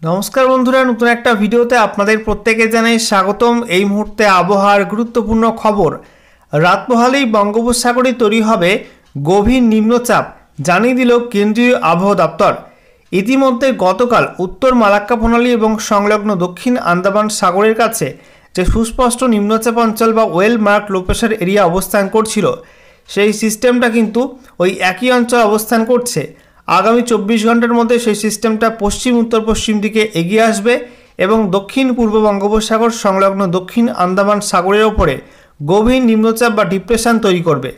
নমস্কার বন্ধুরা, নতুন একটা ভিডিওতে আপনাদের প্রত্যেকে জানাই স্বাগতম। এই মুহূর্তে আবহাওয়ার গুরুত্বপূর্ণ খবর। রাত পোহালেই বঙ্গোপসাগরে তৈরি হবে গভীর নিম্নচাপ, জানিয়ে দিল কেন্দ্রীয় আবহাওয়া দপ্তর। ইতিমধ্যে গতকাল উত্তর মালাক্কা প্রণালী এবং সংলগ্ন দক্ষিণ আন্দামান সাগরের কাছে যে সুস্পষ্ট নিম্নচাপ অঞ্চল বা well mark low pressure area অবস্থান করছিল, সেই সিস্টেমটা কিন্তু ওই একই অঞ্চল অবস্থান করছে। আগামী 24 ঘন্টার মধ্যে সেই সিস্টেমটা পশ্চিম উত্তর পশ্চিম দিকে এগিয়ে আসবে এবং দক্ষিণ পূর্ব বঙ্গোপসাগর সংলগ্ন দক্ষিণ আন্দামান সাগরের ওপরে গভীর নিম্নচাপ বা ডিপ্রেশন তৈরি করবে।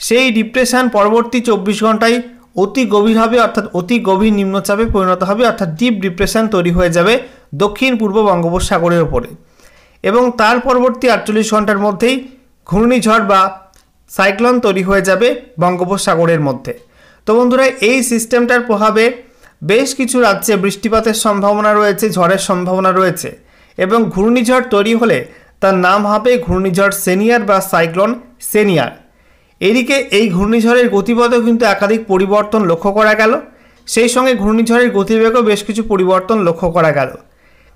সেই ডিপ্রেশন পরবর্তী 24 ঘন্টায় অতি গভীর হবে, অর্থাৎ অতি গভীর নিম্নচাপে পরিণত হবে, অর্থাৎ ডিপ ডিপ্রেশন তৈরি হয়ে যাবে দক্ষিণ পূর্ব বঙ্গোপসাগরের ওপরে। এবং তার পরবর্তী 48 ঘন্টার মধ্যেই ঘূর্ণিঝড় বা সাইক্লোন তৈরি হয়ে যাবে বঙ্গোপসাগরের মধ্যে। তো বন্ধুরা, এই সিস্টেমটার প্রভাবে বেশ কিছু রাজ্যে বৃষ্টিপাতের সম্ভাবনা রয়েছে, ঝড়ের সম্ভাবনা রয়েছে এবং ঘূর্ণিঝড় তৈরি হলে তার নাম হবে ঘূর্ণিঝড় সেনিয়ার বা সাইক্লোন সেনিয়ার। এদিকে এই ঘূর্ণিঝড়ের গতিপথেও কিন্তু একাধিক পরিবর্তন লক্ষ্য করা গেল, সেই সঙ্গে ঘূর্ণিঝড়ের গতিবেগেও বেশ কিছু পরিবর্তন লক্ষ্য করা গেল।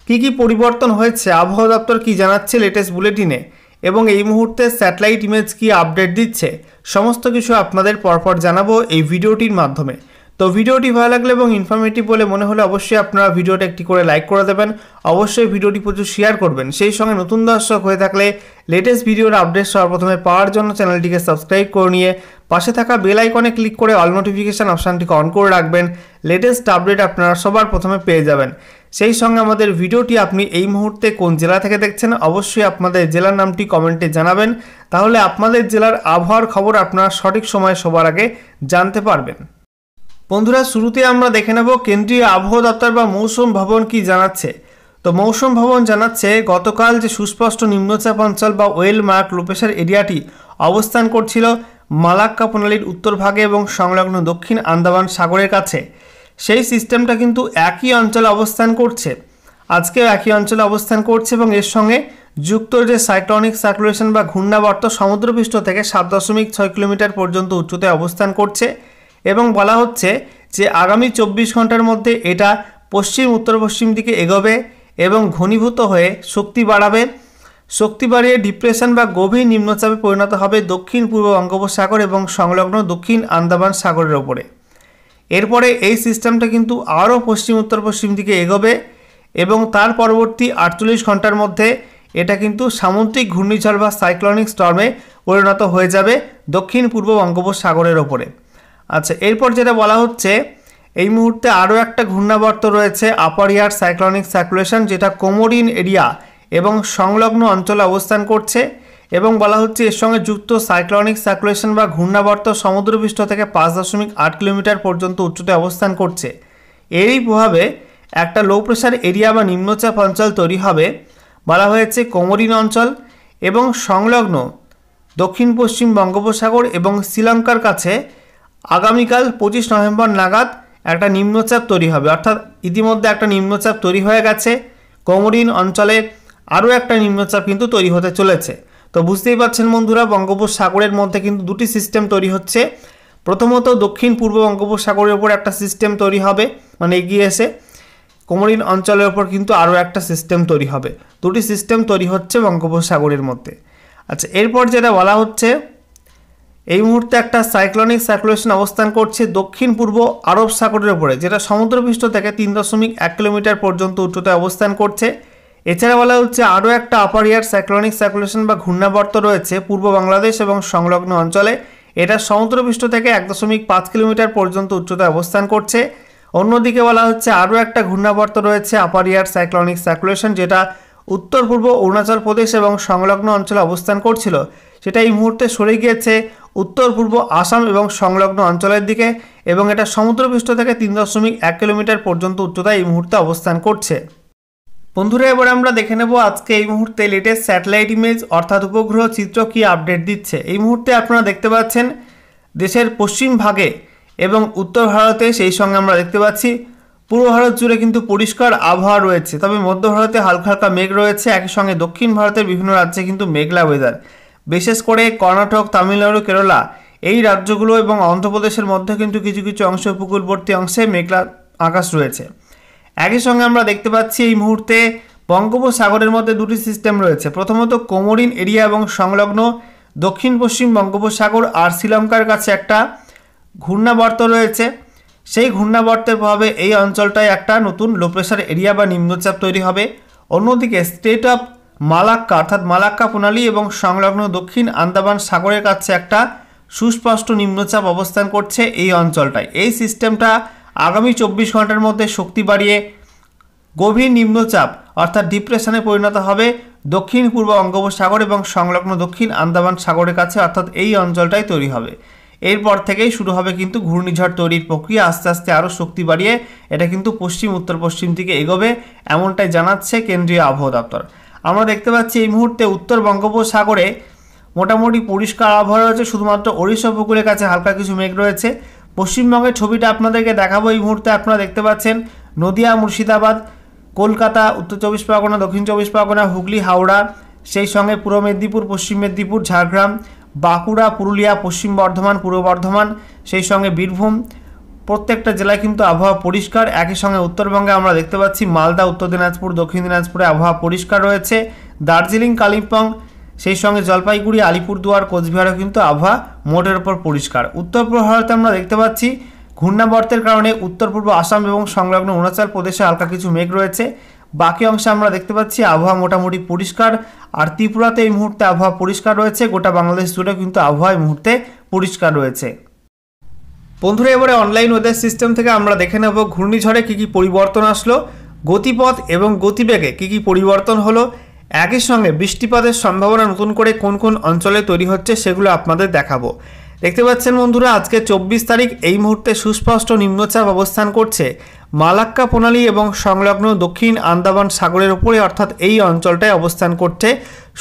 কী পরিবর্তন হয়েছে, আবহাওয়া দপ্তর কী জানাচ্ছে লেটেস্ট বুলেটিনে এবং এই মুহূর্তে স্যাটেলাইট ইমেজ কী আপডেট দিচ্ছে, সমস্ত কিছু আপনাদের পরপর জানাবো এই ভিডিওটির মাধ্যমে। তো ভিডিওটি ভালো লাগলে এবং ইনফরমেটিভ বলে মনে হলে অবশ্যই আপনারা ভিডিওটা একটি করে লাইক করে দেবেন, অবশ্যই ভিডিওটি প্রচুর শেয়ার করবেন। সেই সঙ্গে নতুন দর্শক হয়ে থাকলে লেটেস্ট ভিডিওর আপডেট সর্বপ্রথমে পাওয়ার জন্য চ্যানেলটিকে সাবস্ক্রাইব করে নিয়ে পাশে থাকা বেল আইকনে ক্লিক করে অল নোটিফিকেশান অপশানটিকে অন করে রাখবেন। লেটেস্ট আপডেট আপনারা সবার প্রথমে পেয়ে যাবেন। সেই সঙ্গে আমাদের ভিডিওটি আপনি এই মুহূর্তে কোন জেলা থেকে দেখছেন, অবশ্যই আপনাদের জেলার নামটি কমেন্টে জানাবেন, তাহলে আপনাদের জেলার আবহাওয়ার খবর আপনারা সঠিক সময়ে সবার আগে জানতে পারবেন। বন্ধুরা, শুরুতে আমরা দেখে নেব কেন্দ্রীয় আবহাওয়া দপ্তর বা মৌসুম ভবন কি জানাচ্ছে। তো মৌসুম ভবন জানাচ্ছে গতকাল যে সুস্পষ্ট নিম্নচাপ অঞ্চল বা ওয়েল মার্ক লো প্রেশার এরিয়াটি অবস্থান করছিল মালাক্কা প্রণালীর উত্তর ভাগে এবং সংলগ্ন দক্ষিণ আন্দামান সাগরের কাছে, সেই সিস্টেমটা কিন্তু একই অঞ্চলে অবস্থান করছে, আজকেও একই অঞ্চলে অবস্থান করছে এবং এর সঙ্গে যুক্ত যে সাইক্লোনিক সার্কুলেশন বা ঘূর্ণাবর্ত সমুদ্রপৃষ্ঠ থেকে 7.6 কিলোমিটার পর্যন্ত উচ্চতায় অবস্থান করছে এবং বলা হচ্ছে যে আগামী 24 ঘন্টার মধ্যে এটা পশ্চিম উত্তর পশ্চিম দিকে এগোবে এবং ঘনীভূত হয়ে শক্তি বাড়িয়ে ডিপ্রেশন বা গভীর নিম্নচাপে পরিণত হবে দক্ষিণ পূর্ব বঙ্গোপসাগর এবং সংলগ্ন দক্ষিণ আন্দামান সাগরের ওপরে। এরপরে এই সিস্টেমটা কিন্তু আরও পশ্চিম উত্তর পশ্চিম দিকে এগোবে এবং তার পরবর্তী 48 ঘন্টার মধ্যে এটা কিন্তু সামুদ্রিক ঘূর্ণিঝড় বা সাইক্লোনিক স্টর্মে পরিণত হয়ে যাবে দক্ষিণ পূর্ব বঙ্গোপসাগরের ওপরে। আচ্ছা, এরপর যেটা বলা হচ্ছে এই মুহূর্তে আরও একটা ঘূর্ণাবর্ত রয়েছে আপার এয়ার সাইক্লোনিক সার্কুলেশন, যেটা কোমোরিন এরিয়া এবং সংলগ্ন অঞ্চলে অবস্থান করছে এবং বলা হচ্ছে এর সঙ্গে যুক্ত সাইক্লোনিক সার্কুলেশন বা ঘূর্ণাবর্ত সমুদ্রপৃষ্ঠ থেকে 5.8 কিলোমিটার পর্যন্ত উচ্চতায় অবস্থান করছে। এরই প্রভাবে একটা লো প্রেশার এরিয়া বা নিম্নচাপ অঞ্চল তৈরি হবে, বলা হয়েছে কোমোরিন অঞ্চল এবং সংলগ্ন দক্ষিণ পশ্চিম বঙ্গোপসাগর এবং শ্রীলঙ্কার কাছে আগামীকাল 25 নভেম্বর নাগাদ একটা নিম্নচাপ তৈরি হবে, অর্থাৎ ইতিমধ্যে একটা নিম্নচাপ তৈরি হয়ে গেছে। কোমোরিন অঞ্চলে আরও একটা নিম্নচাপ কিন্তু তৈরি হতে চলেছে। তো বুঝতেই পারছেন বন্ধুরা, বঙ্গোপসাগরের মধ্যে কিন্তু দুটি সিস্টেম তৈরি হচ্ছে। প্রথমত দক্ষিণ পূর্ব বঙ্গোপসাগরের ওপর একটা সিস্টেম তৈরি হবে, মানে এগিয়ে এসে কোমোরিন অঞ্চলের ওপর কিন্তু আরও একটা সিস্টেম তৈরি হবে। দুটি সিস্টেম তৈরি হচ্ছে বঙ্গোপসাগরের মধ্যে। আচ্ছা, এরপর যেটা বলা হচ্ছে এই মুহূর্তে একটা সাইক্লোনিক সার্কুলেশন অবস্থান করছে দক্ষিণ পূর্ব আরব সাগরের ওপরে, যেটা সমুদ্রপৃষ্ঠ থেকে 3.1 কিলোমিটার পর্যন্ত উচ্চতায় অবস্থান করছে। এছাড়া বলা হচ্ছে আরও একটা আপার এয়ার সাইক্লোনিক সার্কুলেশন বা ঘূর্ণাবর্ত রয়েছে পূর্ব বাংলাদেশ এবং সংলগ্ন অঞ্চলে, এটা সমুদ্রপৃষ্ঠ থেকে 1.5 কিলোমিটার পর্যন্ত উচ্চতায় অবস্থান করছে। অন্যদিকে বলা হচ্ছে আরও একটা ঘূর্ণাবর্ত রয়েছে আপার এয়ার সাইক্লোনিক সার্কুলেশন, যেটা উত্তর পূর্ব অরুণাচল প্রদেশ এবং সংলগ্ন অঞ্চলে অবস্থান করছিল, সেটা এই মুহূর্তে সরে গিয়েছে উত্তর পূর্ব আসাম এবং সংলগ্ন অঞ্চলের দিকে এবং এটা সমুদ্রপৃষ্ঠ থেকে 3.1 কিলোমিটার পর্যন্ত উচ্চতায় এই মুহূর্তে অবস্থান করছে। বন্ধুরা, এবার আমরা দেখে নেব আজকে এই মুহূর্তে লেটেস্ট স্যাটেলাইট ইমেজ অর্থাৎ উপগ্রহ চিত্র কি আপডেট দিচ্ছে। এই মুহূর্তে আপনারা দেখতে পাচ্ছেন দেশের পশ্চিম ভাগে এবং উত্তর ভারতে, সেই সঙ্গে আমরা দেখতে পাচ্ছি পূর্ব ভারত জুড়ে কিন্তু পরিষ্কার আবহাওয়া রয়েছে, তবে মধ্য ভারতে হালকা হালকা মেঘ রয়েছে। একই সঙ্গে দক্ষিণ ভারতের বিভিন্ন রাজ্যে কিন্তু মেঘলা ওয়েদার, বিশেষ করে কর্ণাটক, তামিলনাড়ু, কেরালা এই রাজ্যগুলো এবং অন্ধ্রপ্রদেশের মধ্যে কিন্তু কিছু কিছু অংশ উপকূলবর্তী অংশে মেঘলা আকাশ রয়েছে। একই সঙ্গে আমরা দেখতে পাচ্ছি এই মুহূর্তে বঙ্গোপসাগরের মধ্যে দুটি সিস্টেম রয়েছে। প্রথমত কোমোরিন এরিয়া এবং সংলগ্ন দক্ষিণ পশ্চিম বঙ্গোপসাগর আর শ্রীলঙ্কার কাছে একটা ঘূর্ণাবর্ত রয়েছে। সেই ঘূর্ণাবর্তের প্রভাবে এই অঞ্চলটায় একটা নতুন লো প্রেশার এরিয়া বা নিম্নচাপ তৈরি হবে। অন্যদিকে স্টেট অফ মালাক্কা অর্থাৎ মালাক্কা প্রণালী এবং সংলগ্ন দক্ষিণ আন্দামান সাগরের কাছে একটা সুস্পষ্ট নিম্নচাপ অবস্থান করছে এই অঞ্চলটায়। এই সিস্টেমটা আগামী 24 ঘন্টার মধ্যে শক্তি বাড়িয়ে গভীর নিম্নচাপ অর্থাৎ ডিপ্রেশনে পরিণত হবে দক্ষিণ পূর্ব বঙ্গোপসাগর এবং সংলগ্ন দক্ষিণ আন্দামান সাগরের কাছে, অর্থাৎ এই অঞ্চলটাই তৈরি হবে। এরপর থেকেই শুরু হবে কিন্তু ঘূর্ণিঝড় তৈরির প্রক্রিয়া। আস্তে আস্তে আরও শক্তি বাড়িয়ে এটা কিন্তু পশ্চিম উত্তর পশ্চিম দিকে এগোবে, এমনটাই জানাচ্ছে কেন্দ্রীয় আবহাওয়া দপ্তর। আমরা দেখতে পাচ্ছি এই মুহূর্তে উত্তর বঙ্গোপসাগরে মোটামুটি পরিষ্কার আবহাওয়া রয়েছে, শুধুমাত্র ওড়িশা উপকূলের কাছে হালকা কিছু মেঘ রয়েছে। পশ্চিমবঙ্গের ছবিটা আপনাদেরকে দেখাবো। এই মুহূর্তে আপনারা দেখতে পাচ্ছেন নদিয়া, মুর্শিদাবাদ, কলকাতা, উত্তর 24 পরগনা, দক্ষিণ 24 পরগনা, হুগলি, হাওড়া, সেই সঙ্গে পূর্ব মেদিনীপুর, পশ্চিম মেদিনীপুর, ঝাড়গ্রাম, বাঁকুড়া, পুরুলিয়া, পশ্চিম বর্ধমান, পূর্ব বর্ধমান, সেই সঙ্গে বীরভূম, প্রত্যেকটা জেলায় কিন্তু আবহাওয়া পরিষ্কার। একই সঙ্গে উত্তরবঙ্গে আমরা দেখতে পাচ্ছি মালদা, উত্তর দিনাজপুর, দক্ষিণ দিনাজপুরে আবহাওয়া পরিষ্কার রয়েছে। দার্জিলিং, কালিম্পং, সেই সঙ্গে জলপাইগুড়ি, আলিপুরদুয়ার, কোচবিহারও কিন্তু আবহাওয়া মোটের ওপর পরিষ্কার। উত্তর পূর্ব ভারতে আমরা দেখতে পাচ্ছি ঘূর্ণাবর্তের কারণে উত্তর পূর্ব আসাম এবং সংলগ্ন অরুণাচল প্রদেশে হালকা কিছু মেঘ রয়েছে। বাকি অংশে আমরা দেখতে পাচ্ছি আবহাওয়া মোটামুটি পরিষ্কার। আর ত্রিপুরাতে এই মুহূর্তে আবহাওয়া পরিষ্কার রয়েছে। গোটা বাংলাদেশ জুড়ে কিন্তু আবহাওয়া এই মুহূর্তে পরিষ্কার রয়েছে। বন্ধুরা, এবারে অনলাইন ওয়েদার সিস্টেম থেকে আমরা দেখে নেব ঘূর্ণিঝড়ে কী কী পরিবর্তন আসলো, গতিপথ এবং গতিবেগে কী কী পরিবর্তন হলো, একই সঙ্গে বৃষ্টিপাতের সম্ভাবনা নতুন করে কোন কোন অঞ্চলে তৈরি হচ্ছে সেগুলো আপনাদের দেখাবো। দেখতে পাচ্ছেন বন্ধুরা, আজকে 24 তারিখ এই মুহূর্তে সুস্পষ্ট নিম্নচাপ অবস্থান করছে মালাক্কা প্রণালী এবং সংলগ্ন দক্ষিণ আন্দামান সাগরের উপরে, অর্থাৎ এই অঞ্চলটায় অবস্থান করছে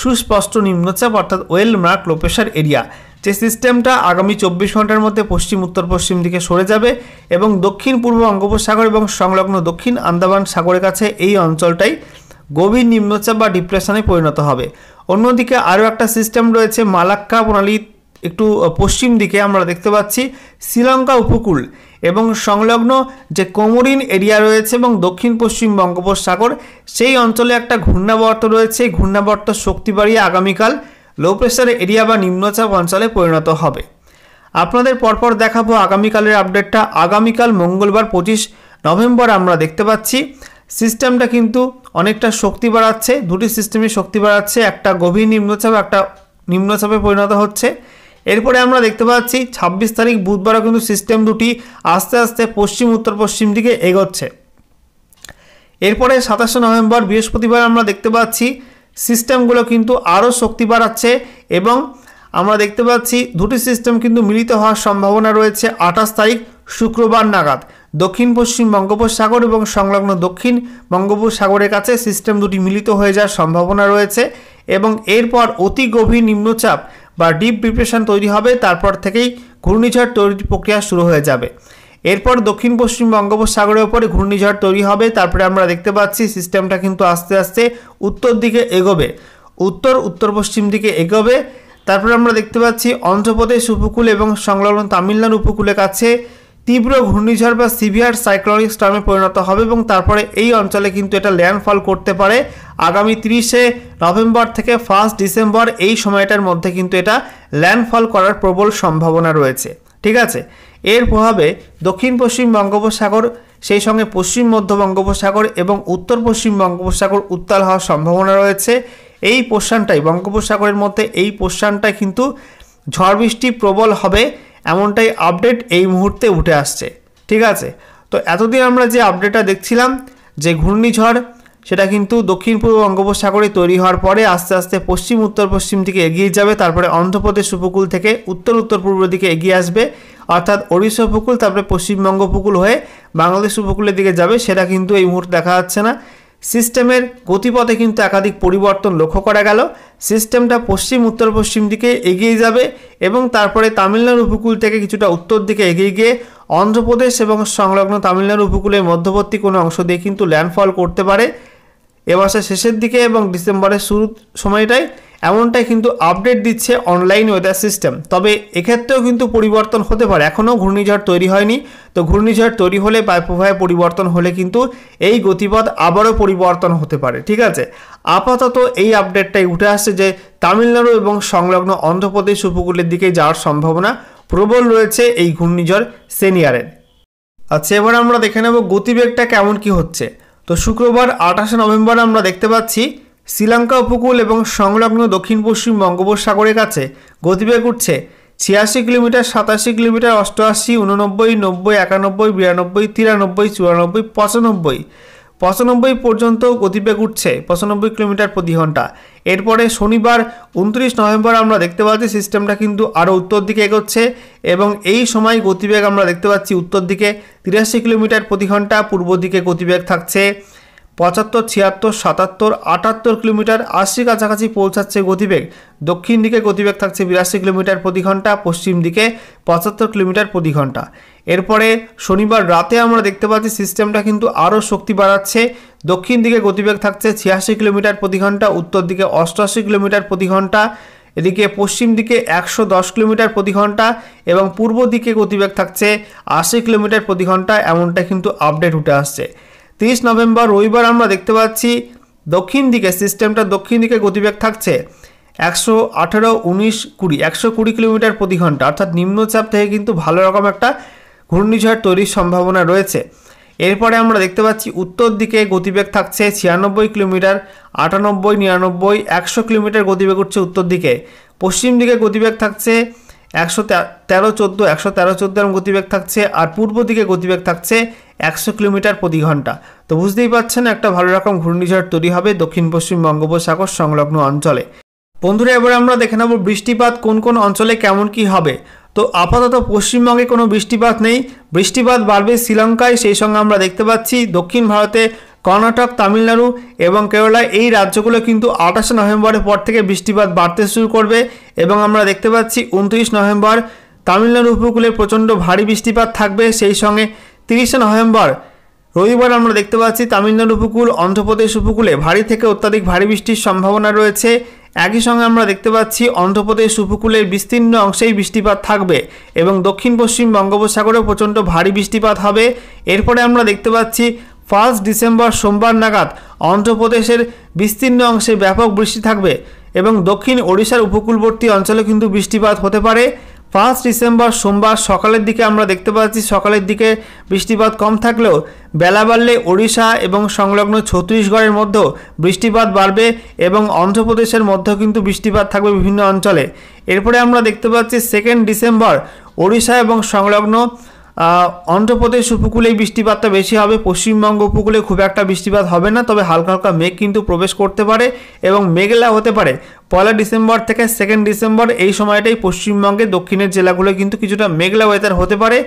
সুস্পষ্ট নিম্নচাপ অর্থাৎ well mark low pressure area. যে সিস্টেমটা আগামী 24 ঘন্টার মধ্যে পশ্চিম উত্তর পশ্চিম দিকে সরে যাবে এবং দক্ষিণ পূর্ব বঙ্গোপসাগর এবং সংলগ্ন দক্ষিণ আন্দামান সাগরের কাছে এই অঞ্চলটাই গভীর নিম্নচাপ বা ডিপ্রেশনে পরিণত হবে। অন্যদিকে আরও একটা সিস্টেম রয়েছে মালাক্কা প্রণালী একটু পশ্চিম দিকে, আমরা দেখতে পাচ্ছি শ্রীলঙ্কা উপকূল এবং সংলগ্ন যে কোমোরিন এরিয়া রয়েছে এবং দক্ষিণ পশ্চিম বঙ্গোপসাগর, সেই অঞ্চলে একটা ঘূর্ণাবর্ত রয়েছে। এই ঘূর্ণাবর্ত শক্তি বাড়িয়ে আগামীকাল লো প্রেশার এরিয়া বা নিম্নচাপ অঞ্চলে পরিণত হবে। আপনাদের পরপর দেখাবো আগামীকালের আপডেটটা। আগামীকাল মঙ্গলবার 25 নভেম্বর আমরা দেখতে পাচ্ছি সিস্টেমটা কিন্তু অনেকটা শক্তি বাড়াচ্ছে। দুটি সিস্টেমই শক্তি বাড়াচ্ছে, একটা গভীর নিম্নচাপ, একটা নিম্নচাপে পরিণত হচ্ছে। এরপরে আমরা দেখতে পাচ্ছি 26 তারিখ বুধবারও কিন্তু সিস্টেম দুটি আস্তে আস্তে পশ্চিম উত্তর পশ্চিম দিকে এগোচ্ছে। এরপরে 27 নভেম্বর বৃহস্পতিবার আমরা দেখতে পাচ্ছি সিস্টেমগুলো কিন্তু আরও শক্তি বাড়াচ্ছে এবং আমরা দেখতে পাচ্ছি দুটি সিস্টেম কিন্তু মিলিত হওয়ার সম্ভাবনা রয়েছে 28 তারিখ শুক্রবার নাগাদ। দক্ষিণ পশ্চিম বঙ্গোপসাগর এবং সংলগ্ন দক্ষিণ বঙ্গোপসাগরের কাছে সিস্টেম দুটি মিলিত হয়ে যাওয়ার সম্ভাবনা রয়েছে এবং এরপর অতি গভীর নিম্নচাপ বা ডিপ ডিপ্রেশন তৈরি হবে। তারপর থেকেই ঘূর্ণিঝড় তৈরির প্রক্রিয়া শুরু হয়ে যাবে। এরপর দক্ষিণ পশ্চিম বঙ্গোপসাগরের উপরে ঘূর্ণিঝড় তৈরি হবে। তারপরে আমরা দেখতে পাচ্ছি সিস্টেমটা কিন্তু আস্তে আস্তে উত্তর দিকে এগোবে, উত্তর পশ্চিম দিকে এগোবে। তারপরে আমরা দেখতে পাচ্ছি অন্ধ্রপ্রদেশ উপকূল এবং সংলগ্ন তামিলনাড়ু উপকূলের কাছে তীব্র ঘূর্ণিঝড় বা সিভিয়ার সাইক্লোনিক স্টর্মে পরিণত হবে এবং তারপরে এই অঞ্চলে কিন্তু এটা ল্যান্ডফল করতে পারে আগামী 30 নভেম্বর থেকে 1 ডিসেম্বর। এই সময়টার মধ্যে কিন্তু এটা ল্যান্ডফল করার প্রবল সম্ভাবনা রয়েছে। ঠিক আছে, এর প্রভাবে দক্ষিণ পশ্চিম বঙ্গোপসাগর, সেই সঙ্গে পশ্চিম মধ্য বঙ্গোপসাগর এবং উত্তর পশ্চিম বঙ্গোপসাগর উত্তাল হওয়ার সম্ভাবনা রয়েছে। এই পোর্শনটাই বঙ্গোপসাগরের মধ্যে, এই পোর্শনটায় কিন্তু ঝড় বৃষ্টি প্রবল হবে, এমনটাই আপডেট এই মুহূর্তে উঠে আসছে। ঠিক আছে, তো এতদিন আমরা যে আপডেটটা দেখছিলাম যে ঘূর্ণিঝড়, সেটা কিন্তু দক্ষিণ পূর্ব বঙ্গোপসাগরে তৈরি হওয়ার পরে আস্তে আস্তে পশ্চিম উত্তর পশ্চিম দিকে এগিয়ে যাবে। তারপরে অন্ধ্রপ্রদেশ উপকূল থেকে উত্তর পূর্ব দিকে এগিয়ে আসবে, অর্থাৎ ওড়িশা উপকূল, তারপরে পশ্চিমবঙ্গ উপকূল হয়ে বাংলাদেশ উপকূলের দিকে যাবে। সেটা কিন্তু এই মুহূর্তে দেখা যাচ্ছে না। সিস্টেমের গতিপথে কিন্তু একাধিক পরিবর্তন লক্ষ্য করা গেল। সিস্টেমটা পশ্চিম উত্তর পশ্চিম দিকে এগিয়ে যাবে এবং তারপরে তামিলনাড়ু উপকূল থেকে কিছুটা উত্তর দিকে এগিয়ে গিয়ে অন্ধ্রপ্রদেশ এবং সংলগ্ন তামিলনাড়ু উপকূলের মধ্যবর্তী কোনো অংশ দিয়ে কিন্তু ল্যান্ডফল করতে পারে এ মাসের শেষের দিকে এবং ডিসেম্বরের শুরুর সময়টায়। এমনটাই কিন্তু আপডেট দিচ্ছে অনলাইন ওয়েদার সিস্টেম। তবে এক্ষেত্রেও কিন্তু পরিবর্তন হতে পারে, এখনও ঘূর্ণিঝড় তৈরি হয়নি। তো ঘূর্ণিঝড় তৈরি হলে বায়ুপ্রবাহে পরিবর্তন হলে কিন্তু এই গতিপথ আবারও পরিবর্তন হতে পারে। ঠিক আছে, আপাতত এই আপডেটটাই উঠে আসছে যে তামিলনাড়ু এবং সংলগ্ন অন্ধ্রপ্রদেশ উপকূলের দিকে যাওয়ার সম্ভাবনা প্রবল রয়েছে এই ঘূর্ণিঝড় সেনিয়ারের। আচ্ছা, এবার আমরা দেখে নেব গতিবেগটা কেমন কি হচ্ছে। তো শুক্রবার 28 নভেম্বর আমরা দেখতে পাচ্ছি শ্রীলঙ্কা উপকূল এবং সংলগ্ন দক্ষিণ পশ্চিম বঙ্গোপসাগরের কাছে গতিবেগ উঠছে 86 কিলোমিটার, 87 কিলোমিটার, 88, 89, 90, 91, 92, 93, 94, 95 পর্যন্ত গতিবেগ উঠছে 95 কিলোমিটার প্রতি ঘন্টা। এরপরে শনিবার 29 নভেম্বর আমরা দেখতে পাচ্ছি সিস্টেমটা কিন্তু আরও উত্তর দিকে এগোচ্ছে এবং এই সময় গতিবেগ আমরা দেখতে পাচ্ছি উত্তর দিকে 83 কিলোমিটার প্রতি ঘন্টা, পূর্ব দিকে গতিবেগ থাকছে 75, 76, 77, 78 কিলোমিটার, 80 কাছাকাছি পৌঁছাচ্ছে গতিবেগ। দক্ষিণ দিকে গতিবেগ থাকছে 82 কিলোমিটার প্রতি ঘন্টা, পশ্চিম দিকে 75 কিলোমিটার প্রতি ঘন্টা। এরপরে শনিবার রাতে আমরা দেখতে পাচ্ছি সিস্টেমটা কিন্তু আরও শক্তি বাড়াচ্ছে। দক্ষিণ দিকে গতিবেগ থাকছে 86 কিলোমিটার প্রতি ঘন্টা, উত্তর দিকে 88 কিলোমিটার প্রতি ঘন্টা, এদিকে পশ্চিম দিকে 110 কিলোমিটার প্রতি ঘন্টা এবং পূর্ব দিকে গতিবেগ থাকছে 80 কিলোমিটার প্রতি ঘন্টা। এমনটা কিন্তু আপডেট উঠে আসছে। 30 নভেম্বর রবিবার আমরা দেখতে পাচ্ছি দক্ষিণ দিকে সিস্টেমটা দক্ষিণ দিকে গতিবেগ থাকছে 118, 19, 20, 120 কিলোমিটার প্রতি ঘন্টা, অর্থাৎ নিম্নচাপ থেকে কিন্তু ভালো রকম একটা ঘূর্ণিঝড় তৈরির সম্ভাবনা রয়েছে। এরপরে আমরা দেখতে পাচ্ছি উত্তর দিকে গতিবেগ থাকছে 96 কিলোমিটার, 98, 99, 100 কিলোমিটার গতিবেগ উঠছে উত্তর দিকে। পশ্চিম দিকে গতিবেগ থাকছে 113, 14, 113, 14 এরকম গতিবেগ থাকছে, আর পূর্ব দিকে গতিবেগ থাকছে 100 কিলোমিটার প্রতি ঘন্টা। তো বুঝতেই পারছেন একটা ভালো রকম ঘূর্ণিঝড় তৈরি হবে দক্ষিণ পশ্চিম বঙ্গোপসাগর সংলগ্ন অঞ্চলে। বন্ধুরা, এবার আমরা দেখে নেব বৃষ্টিপাত কোন কোন অঞ্চলে কেমন কি হবে। তো আপাতত পশ্চিমবঙ্গে কোনো বৃষ্টিপাত নেই, বৃষ্টিপাত বাড়বে শ্রীলঙ্কায়, সেই সঙ্গে আমরা দেখতে পাচ্ছি দক্ষিণ ভারতে কর্ণাটক, তামিলনাড়ু এবং কেরালা, এই রাজ্যগুলো কিন্তু 28 নভেম্বরের পর থেকে বৃষ্টিপাত বাড়তে শুরু করবে এবং আমরা দেখতে পাচ্ছি 29 নভেম্বর তামিলনাড়ু উপকূলে প্রচণ্ড ভারী বৃষ্টিপাত থাকবে। সেই সঙ্গে 30 নভেম্বর রবিবার আমরা দেখতে পাচ্ছি তামিলনাড়ু উপকূল, অন্ধ্রপ্রদেশ উপকূলে ভারী থেকে অত্যাধিক ভারী বৃষ্টির সম্ভাবনা রয়েছে। একই সঙ্গে আমরা দেখতে পাচ্ছি অন্ধ্রপ্রদেশ উপকূলের বিস্তীর্ণ অংশেই বৃষ্টিপাত থাকবে এবং দক্ষিণ পশ্চিম বঙ্গোপসাগরেও প্রচণ্ড ভারী বৃষ্টিপাত হবে। এরপরে আমরা দেখতে পাচ্ছি 1 ডিসেম্বর সোমবার নাগাদ অন্ধ্রপ্রদেশের বিস্তীর্ণ অংশে ব্যাপক বৃষ্টি থাকবে এবং দক্ষিণ ওড়িশার উপকূলবর্তী অঞ্চলে কিন্তু বৃষ্টিপাত হতে পারে। 1 ডিসেম্বর সোমবার সকালের দিকে আমরা দেখতে পাচ্ছি সকালের দিকে বৃষ্টিপাত কম থাকলেও বেলা বাড়লে ওড়িশা এবং সংলগ্ন ছত্তিশগড়ের মধ্যেও বৃষ্টিপাত বাড়বে এবং অন্ধ্রপ্রদেশের মধ্যেও কিন্তু বৃষ্টিপাত থাকবে বিভিন্ন অঞ্চলে। এরপরে আমরা দেখতে পাচ্ছি 2 ডিসেম্বর ওড়িশা এবং সংলগ্ন অন্ধ্রপ্রদেশ উপকূলে বৃষ্টিপাতটা বেশি হবে, পশ্চিমবঙ্গ উপকূলে খুব একটা বৃষ্টিপাত হবে না, তবে হালকা হালকা মেঘ কিন্তু প্রবেশ করতে পারে এবং মেঘলা হতে পারে। 1 ডিসেম্বর থেকে 2 ডিসেম্বর এই সময়টাই পশ্চিমবঙ্গের দক্ষিণের জেলাগুলো কিন্তু কিছুটা মেঘলা ওয়েদার হতে পারে।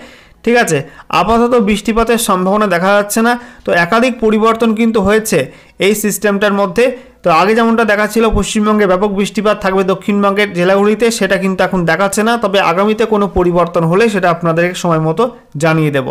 ঠিক আছে, আপাতত বৃষ্টিপাতের সম্ভাবনা দেখা যাচ্ছে না। তো একাধিক পরিবর্তন কিন্তু হয়েছে এই সিস্টেমটার মধ্যে। তো আগে যেমনটা দেখাচ্ছিল পশ্চিমবঙ্গে ব্যাপক বৃষ্টিপাত থাকবে দক্ষিণবঙ্গের জেলাগুলিতে, সেটা কিন্তু এখন দেখাচ্ছে না। তবে আগামীতে কোনো পরিবর্তন হলে সেটা আপনাদের সময় মতো জানিয়ে দেব।